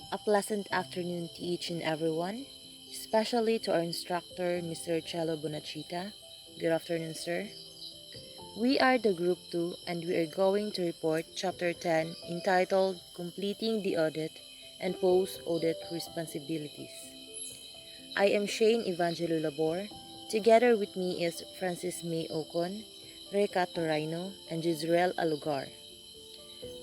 A pleasant afternoon to each and everyone, especially to our instructor, Mr. Cello Bonachita. Good afternoon, sir. We are the Group 2 and we are going to report Chapter 10 entitled Completing the Audit and Post-Audit Responsibilities. I am Shane Evangelo Labor. Together with me is Francis May Ocon, Reka Torino, and Jezreel Alugar.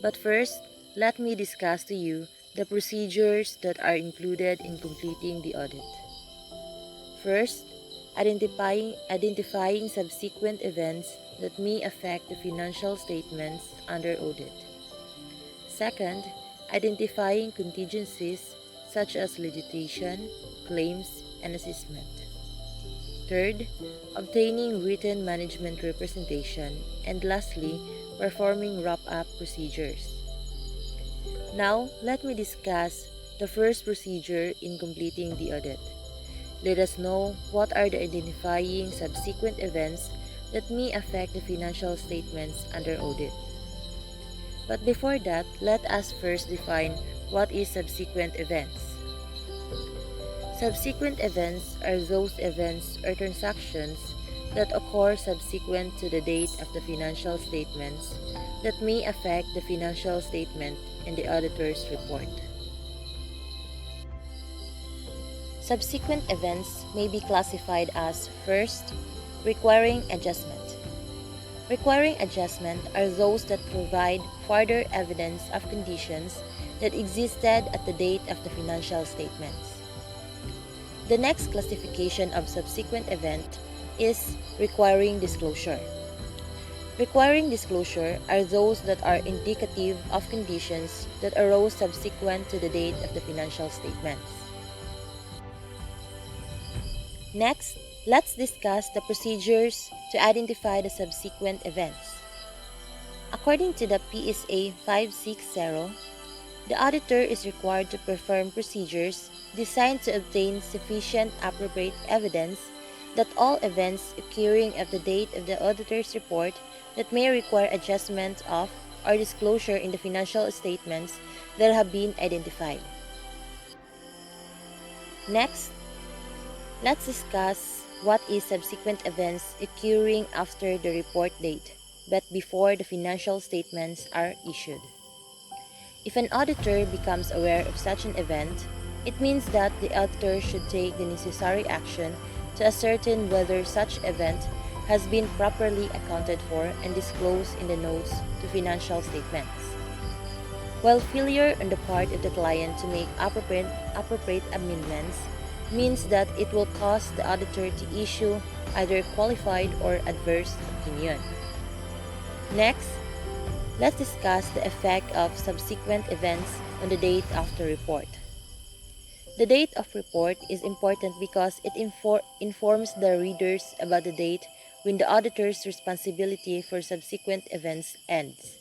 But first, let me discuss to you the procedures that are included in completing the audit. First, identifying subsequent events that may affect the financial statements under audit. Second, identifying contingencies such as litigation, claims, and assessment. Third, obtaining written management representation. And lastly, performing wrap-up procedures. Now, let me discuss the first procedure in completing the audit. Let us know what are the identifying subsequent events that may affect the financial statements under audit. But before that, let us first define what is subsequent events. Subsequent events are those events or transactions that occur subsequent to the date of the financial statements that may affect the financial statement in the auditor's report. Subsequent events may be classified as first, requiring adjustment. Requiring adjustment are those that provide further evidence of conditions that existed at the date of the financial statements. The next classification of subsequent event is requiring disclosure. Requiring disclosure are those that are indicative of conditions that arose subsequent to the date of the financial statements. Next, let's discuss the procedures to identify the subsequent events. According to the PSA 560, the auditor is required to perform procedures designed to obtain sufficient appropriate evidence that all events occurring at the date of the auditor's report that may require adjustment of or disclosure in the financial statements that have been identified. Next, let's discuss what is subsequent events occurring after the report date but before the financial statements are issued. If an auditor becomes aware of such an event, it means that the auditor should take the necessary action to ascertain whether such event has been properly accounted for and disclosed in the notes to financial statements. While failure on the part of the client to make appropriate amendments means that it will cause the auditor to issue either qualified or adverse opinion. Next, let's discuss the effect of subsequent events on the date of the report. The date of report is important because it informs the readers about the date when the auditor's responsibility for subsequent events ends.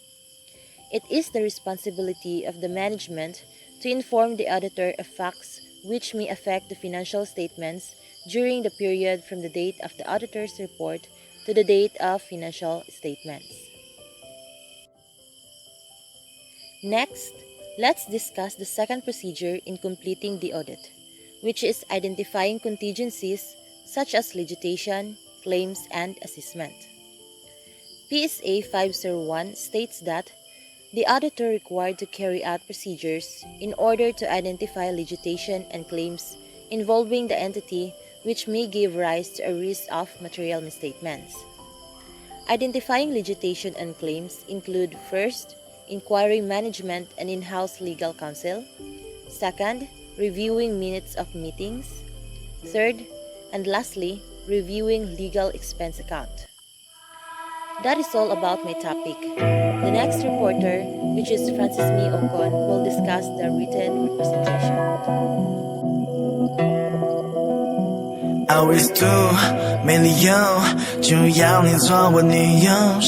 It is the responsibility of the management to inform the auditor of facts which may affect the financial statements during the period from the date of the auditor's report to the date of financial statements. Next, let's discuss the second procedure in completing the audit, which is identifying contingencies such as litigation, claims, and assessment. PSA 501 states that the auditor required to carry out procedures in order to identify litigation and claims involving the entity which may give rise to a risk of material misstatements. Identifying litigation and claims include first, inquiring management and in-house legal counsel. Second, reviewing minutes of meetings. Third, and lastly, reviewing legal expense account. That is all about my topic. The next reporter, which is Francis May Ocon, will discuss the written representation. Always do，没理由就要你做我女友。